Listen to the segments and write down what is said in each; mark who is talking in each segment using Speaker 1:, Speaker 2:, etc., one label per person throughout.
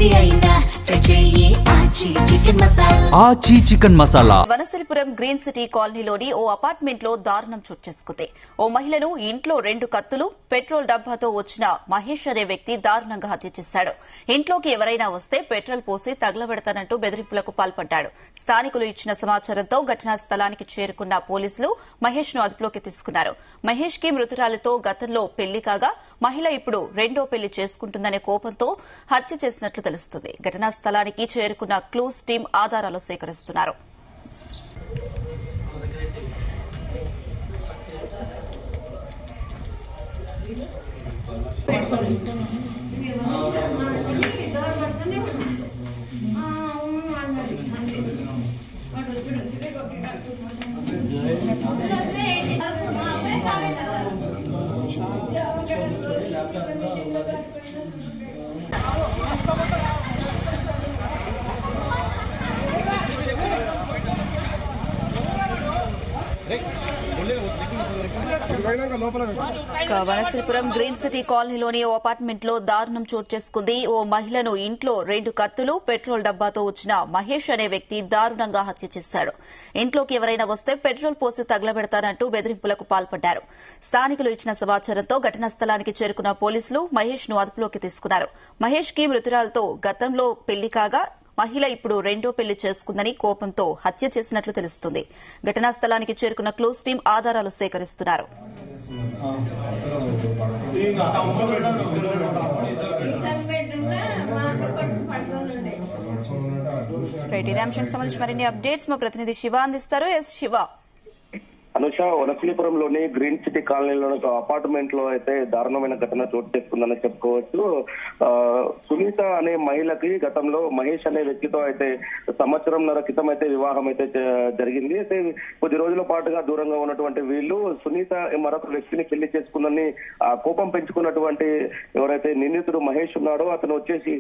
Speaker 1: ఏది అయినా ట్రై చెయ్యి ఆచి chicken masala.
Speaker 2: Vanasthalipuram green city కాలనీలోని ఓ అపార్ట్మెంట్ లో దారుణం చోటు చేసుకుంది. ఓ మహిళను ఇంట్లో 2 కత్తులు, పెట్రోల్ డబ్బాతో వచ్చిన మహేష్ అనే వ్యక్తి దారుణంగా హత్య చేశాడు. ఇంట్లోకి ఎవరైనా వస్తే పెట్రోల్ పోసి తగలబెడతానంటూ బెదిరింపులకు పాల్పడ్డాడు. స్థానికులు ఇచ్చిన సమాచారంతో ఘటనా స్థలానికి చేరుకున్న పోలీసులు మహేష్ ను అదుపులోకి తీసుకున్నారు. మహేష్ కి మృతురాలితో గతంలో పెళ్లి కాగా మహిళ ఇప్పుడు రెండో పెళ్లి చేసుకుంటుందనే కోపంతో హత్య చేసినట్లు తెలుస్తుంది. ఘటనా స్థలానికి చేరుకున్న క్లూస్ టీం ఆధారాలు సేకరిస్తున్నారు. వనస్థలిపురం గ్రీన్ సిటీ కాలనీలోని ఓ అపార్ట్మెంట్ లో దారుణం చోటు చేసుకుంది. ఓ మహిళను ఇంట్లో 2 కత్తులు, పెట్రోల్ డబ్బాతో వచ్చిన మహేష్ అనే వ్యక్తి దారుణంగా హత్య చేశాడు. ఇంట్లోకి ఎవరైనా వస్తే పెట్రోల్ పోసి తగలబెడతానంటూ బెదిరింపులకు పాల్పడ్డారు. స్థానికులు ఇచ్చిన సమాచారంతో ఘటనా స్థలానికి చేరుకున్న పోలీసులు మహేష్ ను అదుపులోకి తీసుకున్నారు. మహేష్ కి మృతురాలతో గతంలో పెళ్లి కాగా మహిళ ఇప్పుడు రెండో పెళ్లి చేసుకుందని కోపంతో హత్య చేసినట్లు తెలుస్తుంది. ఘటనా స్థలానికి చేరుకున్న క్లోజ్ టీం ఆధారాలు సేకరిస్తున్నారు. ఇదే అంశానికి సంబంధించి మరిన్ని అప్డేట్స్ మా ప్రతినిధి శివ అందిస్తారు. శివ.
Speaker 3: అనుష, వనస్థలిపురంలోని గ్రీన్ సిటీ కాలనీలోని అపార్ట్మెంట్ లో అయితే దారుణమైన ఘటన చోటు చేసుకుందని చెప్పుకోవచ్చు. సునీత అనే మహిళకి గతంలో మహేష్ అనే వ్యక్తితో అయితే 1.5 సంవత్సరం క్రితం అయితే వివాహం అయితే జరిగింది. అయితే కొద్ది రోజుల పాటుగా దూరంగా ఉన్నటువంటి వీళ్ళు సునీత మరొక వ్యక్తిని పెళ్లి చేసుకుందని కోపం పెంచుకున్నటువంటి ఎవరైతే నిందితుడు మహేష్ ఉన్నాడో అతను వచ్చేసి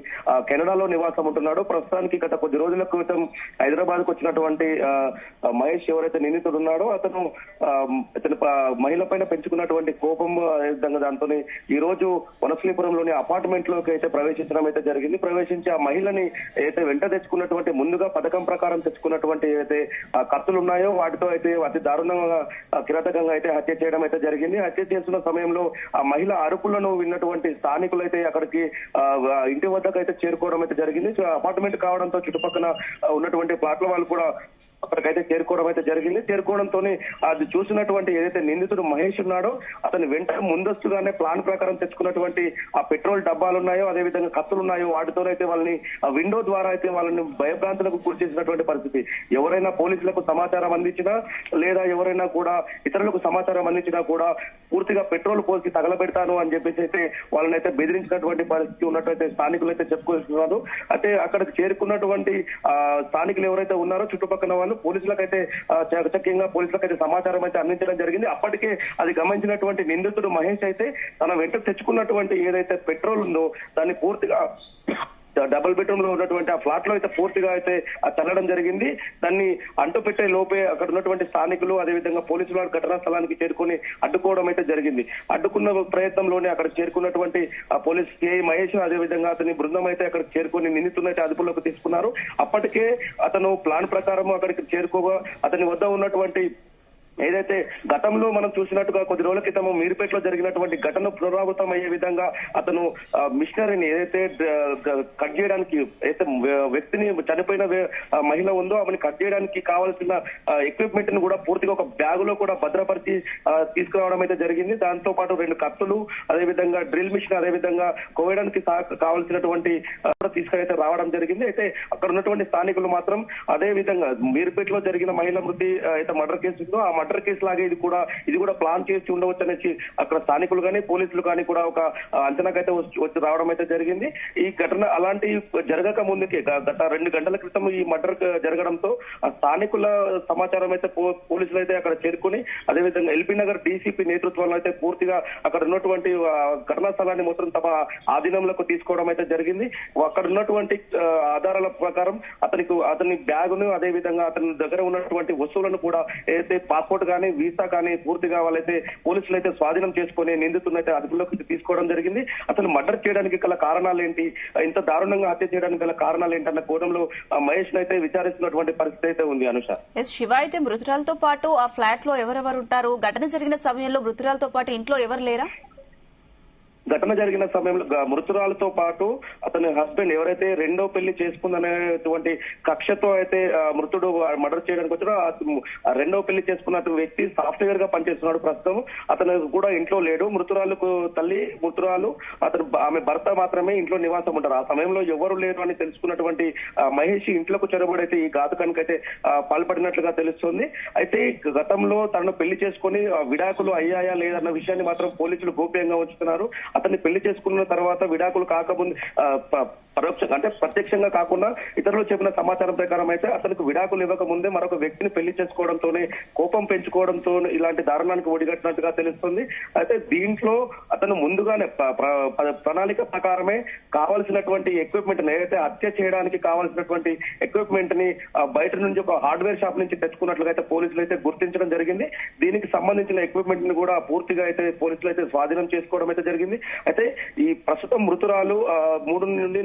Speaker 3: కెనడాలో నివాసం ఉంటున్నాడు. ప్రస్తుతానికి గత కొద్ది రోజుల క్రితం హైదరాబాద్ కు వచ్చినటువంటి మహేష్ ఎవరైతే నిందితుడు ఉన్నాడో అతను మహిళ పైన పెంచుకున్నటువంటి కోపం విధంగా దాంతో ఈ రోజు వనస్థలిపురంలోని అపార్ట్మెంట్ లోకి అయితే ప్రవేశించడం అయితే జరిగింది. ప్రవేశించి ఆ మహిళని అయితే వెంట తెచ్చుకున్నటువంటి ముందుగా పథకం ప్రకారం తెచ్చుకున్నటువంటి ఏదైతే కత్తులు ఉన్నాయో వాటితో అయితే అతి దారుణంగా కిరాతకంగా అయితే హత్య చేయడం అయితే జరిగింది. హత్య చేస్తున్న సమయంలో ఆ మహిళ అరుపులను విన్నటువంటి స్థానికులు అయితే అక్కడికి ఇంటి వద్దకు అయితే చేరుకోవడం అయితే జరిగింది. అపార్ట్మెంట్ కావడంతో చుట్టుపక్కల ఉన్నటువంటి ప్లాట్ల వాళ్ళు కూడా అక్కడికైతే చేరుకోవడం అయితే జరిగింది. చేరుకోవడంతోనే అది చూసినటువంటి ఏదైతే నిందితుడు మహేష్ ఉన్నాడో అతని వెంట ముందస్తుగానే ప్లాన్ ప్రకారం తెచ్చుకున్నటువంటి ఆ పెట్రోల్ డబ్బాలు ఉన్నాయో అదేవిధంగా కత్తులు ఉన్నాయో వాటితోనైతే వాళ్ళని విండో ద్వారా అయితే వాళ్ళని భయభ్రాంతులకు గురి చేసినటువంటి పరిస్థితి. ఎవరైనా పోలీసులకు సమాచారం అందించినా లేదా ఎవరైనా కూడా ఇతరులకు సమాచారం అందించినా కూడా పూర్తిగా పెట్రోల్ పోసి తగలబెడతాను అని చెప్పేసి అయితే వాళ్ళని అయితే బెదిరించినటువంటి పరిస్థితి ఉన్నట్టయితే స్థానికులు అయితే చెప్పుకుంటున్నారు. అయితే అక్కడికి చేరుకున్నటువంటి స్థానికులు ఎవరైతే ఉన్నారో చుట్టుపక్కల వాళ్ళు పోలీసులకైతే చాకచక్యంగా పోలీసులకైతే సమాచారం అయితే అందించడం జరిగింది. అప్పటికే అది గమనించినటువంటి నిందితుడు మహేష్ అయితే తన వెంట తెచ్చుకున్నటువంటి ఏదైతే పెట్రోల్ ఉందో దాన్ని పూర్తిగా డబుల్ బెడ్రూమ్ లో ఉన్నటువంటి ఆ ఫ్లాట్ లో అయితే పూర్తిగా అయితే చల్లడం జరిగింది. దాన్ని అంటుపెట్టే లోపే అక్కడ ఉన్నటువంటి స్థానికులు అదేవిధంగా పోలీసులు ఘటనా స్థలానికి చేరుకుని అడ్డుకోవడం అయితే జరిగింది. అడ్డుకున్న ప్రయత్నంలోనే అక్కడ చేరుకున్నటువంటి పోలీస్ సిఐ మహేష్ అదేవిధంగా అతని బృందం అయితే అక్కడ చేరుకుని నిందితులను అయితే అదుపులోకి తీసుకున్నారు. అప్పటికే అతను ప్లాన్ ప్రకారం అక్కడికి చేరుకోగా అతని వద్ద ఉన్నటువంటి ఏదైతే గతంలో మనం చూసినట్టుగా కొద్ది రోజుల క్రితం మీరుపేటలో జరిగినటువంటి ఘటన పునరావృతం అయ్యే విధంగా అతను మిషనరీని ఏదైతే కట్ చేయడానికి అయితే వ్యక్తిని చనిపోయిన మహిళ ఉందో ఆమెను కట్ చేయడానికి కావాల్సిన ఎక్విప్మెంట్ ని కూడా పూర్తిగా ఒక బ్యాగులో కూడా భద్రపరిచి తీసుకురావడం అయితే జరిగింది. దాంతో పాటు 2 కత్తులు అదేవిధంగా డ్రిల్ మిషన్ అదేవిధంగా కోయడానికి కావాల్సినటువంటి తీసుకురైతే రావడం జరిగింది. అయితే అక్కడ ఉన్నటువంటి స్థానికులు మాత్రం అదే విధంగా మీరుపేటలో జరిగిన మహిళ మృతి అయితే మర్డర్ కేసు ఉందో ఆ మర్డర్ కేసు లాగే ఇది కూడా ప్లాన్ చేసి ఉండవచ్చు అనేసి అక్కడ స్థానికులు కానీ పోలీసులు కానీ కూడా ఒక అంచనాకైతే వచ్చి రావడం అయితే జరిగింది. ఈ ఘటన అలాంటి జరగక ముందుకే గత 2 గంటల క్రితం ఈ మర్డర్ జరగడంతో ఆ స్థానికుల సమాచారం అయితే పోలీసులు అయితే అక్కడ చేరుకుని అదేవిధంగా ఎల్బీ నగర్ డీసీపీ నేతృత్వంలో అయితే పూర్తిగా అక్కడ ఉన్నటువంటి ఘటనా స్థలాన్ని మొత్తం తమ ఆధీనంలోకి తీసుకోవడం అయితే జరిగింది. అక్కడ ఉన్నటువంటి ఆధారాల ప్రకారం అతని బ్యాగును అదేవిధంగా అతని దగ్గర ఉన్నటువంటి వస్తువులను కూడా ఏదైతే పాస్పోర్ట్ పాస్పోర్ట్ కానీ వీసా కానీ పూర్తిగా వాళ్ళైతే పోలీసులు అయితే స్వాధీనం చేసుకుని నిందితున్నైతే అదుపులోకి తీసుకోవడం జరిగింది. అతను మర్డర్ చేయడానికి గల కారణాలు ఏంటి, ఇంత దారుణంగా హత్య చేయడానికి గల కారణాలు ఏంటి అన్న కోణంలో మహేష్ అయితే విచారిస్తున్నటువంటి పరిస్థితి అయితే ఉంది. అనుష,
Speaker 2: శివ అయితే మృతురాలతో పాటు ఆ ఫ్లాట్ లో ఎవరెవరు ఉంటారు? ఘటన జరిగిన సమయంలో మృతురాలతో పాటు ఇంట్లో ఎవరు లేరా?
Speaker 3: ఘటన జరిగిన సమయంలో మృతురాలతో పాటు అతని హస్బెండ్ ఎవరైతే రెండో పెళ్లి చేసుకుందనేటువంటి కక్షతో అయితే మృతుడు మర్డర్ చేయడానికి వచ్చాడో రెండో పెళ్లి చేసుకున్న వ్యక్తి సాఫ్ట్వేర్ గా పనిచేస్తున్నాడు. ప్రస్తుతం అతను కూడా ఇంట్లో లేడు. మృతురాలకు తల్లి, మృతురాలు, అతను ఆమె భర్త మాత్రమే ఇంట్లో నివాసం ఉంటారు. ఆ సమయంలో ఎవరు లేరు అని తెలుసుకున్నటువంటి మహేష్ ఇంట్లోకి చొరబడైతే ఈ ఘాతుకానికైతే పాల్పడినట్లుగా తెలుస్తుంది. అయితే గతంలో తనను పెళ్లి చేసుకుని విడాకులు అయ్యాయా లేదన్న విషయాన్ని మాత్రం పోలీసులు గోప్యంగా ఉంచుతున్నారు. అతన్ని పెళ్లి చేసుకున్న తర్వాత విడాకులు కాకముందు పరోక్షంగా అంటే ప్రత్యక్షంగా కాకుండా ఇతరులు చెప్పిన సమాచారం ప్రకారం అయితే అతనికి విడాకులు ఇవ్వక ముందే మరొక వ్యక్తిని పెళ్లి చేసుకోవడంతోనే కోపం పెంచుకోవడంతో ఇలాంటి దారుణానికి ఒడిగట్టినట్టుగా తెలుస్తుంది. అయితే దీంట్లో అతను ముందుగానే ప్రణాళిక ప్రకారమే కావాల్సినటువంటి ఎక్విప్మెంట్ ఏదైతే హత్య చేయడానికి కావాల్సినటువంటి ఎక్విప్మెంట్ ని బయట నుంచి ఒక హార్డ్వేర్ షాప్ నుంచి తెచ్చుకున్నట్లుగా అయితే పోలీసులు అయితే గుర్తించడం జరిగింది. దీనికి సంబంధించిన ఎక్విప్మెంట్ ని కూడా పూర్తిగా అయితే పోలీసులు అయితే స్వాధీనం చేసుకోవడం అయితే జరిగింది. అయితే ఈ ప్రస్తుతం మృతురాలు 3 నుండి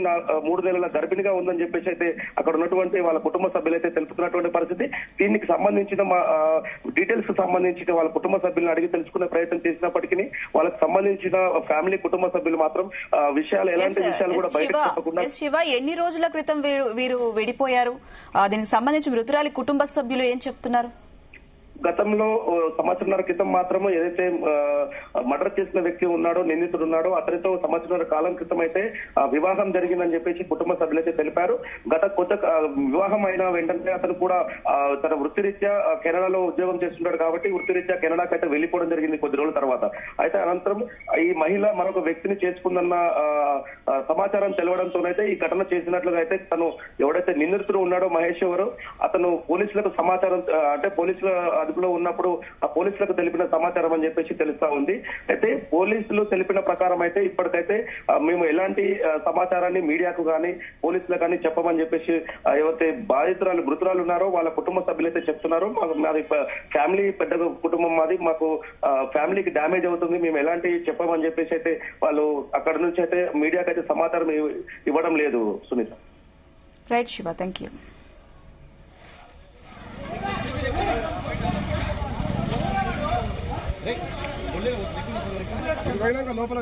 Speaker 3: 3 నెలల గర్భిణిగా ఉందని చెప్పేసి అయితే అక్కడ ఉన్నటువంటి వాళ్ళ కుటుంబ సభ్యులు అయితే తెలుపుతున్నటువంటి పరిస్థితి. దీనికి సంబంధించిన డీటెయిల్స్ సంబంధించిన వాళ్ళ కుటుంబ సభ్యులను అడిగి తెలుసుకునే ప్రయత్నం చేసినప్పటికీ వాళ్ళకి సంబంధించిన ఫ్యామిలీ కుటుంబ సభ్యులు మాత్రం విషయాలు ఎలాంటి విషయాలు కూడా బయటకు చెప్పకుండా.
Speaker 2: శివ, ఎన్ని రోజుల క్రితం వీరు విడిపోయారు? దీనికి సంబంధించి మృతురాలి కుటుంబ సభ్యులు ఏం చెప్తున్నారు?
Speaker 3: గతంలో సంవత్సరాల క్రితం మాత్రము ఏదైతే మర్డర్ చేసిన వ్యక్తి ఉన్నాడో, నిందితుడు ఉన్నాడో, అతనితో సంవత్సరాల కాలం క్రితం అయితే వివాహం జరిగిందని చెప్పేసి కుటుంబ సభ్యులైతే తెలిపారు. కొత్త వివాహం అయిన వెంటనే అతను కూడా తన వృత్తిరీత్యా కెనడాలో ఉద్యోగం చేస్తున్నాడు కాబట్టి వృత్తిరీత్యా కెనడాకి అయితే వెళ్లిపోవడం జరిగింది కొద్ది రోజుల తర్వాత. అయితే అనంతరం ఈ మహిళ మరొక వ్యక్తిని చేసుకుందన్న సమాచారం తెలవడంతోనైతే ఈ ఘటన చేసినట్లుగా అయితే తను ఎవడైతే నిందితుడు ఉన్నాడో మహేష్ ఎవరు అతను పోలీసులకు సమాచారం అంటే పోలీసుల అదుపులో ఉన్నప్పుడు ఆ పోలీసులకు తెలిపిన సమాచారం అని చెప్పేసి తెలుస్తా ఉంది. అయితే పోలీసులు తెలిపిన ప్రకారం అయితే ఇప్పటికైతే మేము ఎలాంటి సమాచారాన్ని మీడియాకు కానీ పోలీసులకు కానీ చెప్పమని చెప్పేసి ఎవరైతే బాధితురాలు మృతురాలు ఉన్నారో వాళ్ళ కుటుంబ సభ్యులు అయితే చెప్తున్నారు. మాది ఫ్యామిలీ పెద్ద కుటుంబం, మాది మాకు ఫ్యామిలీకి డ్యామేజ్ అవుతుంది, మేము ఎలాంటి చెప్పమని చెప్పేసి అయితే వాళ్ళు అక్కడ నుంచి అయితే మీడియాకి అయితే సమాచారం ఇవ్వడం లేదు. Sunitha.
Speaker 2: Right Shiva, thank you.
Speaker 4: లోపల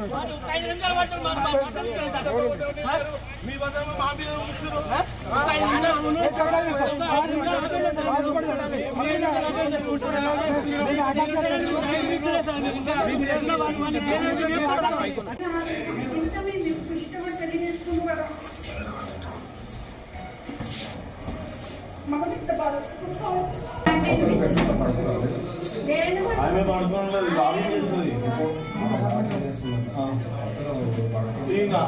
Speaker 4: ఆమె పడుకోవడం లాభం చేస్తుంది. ఇంకా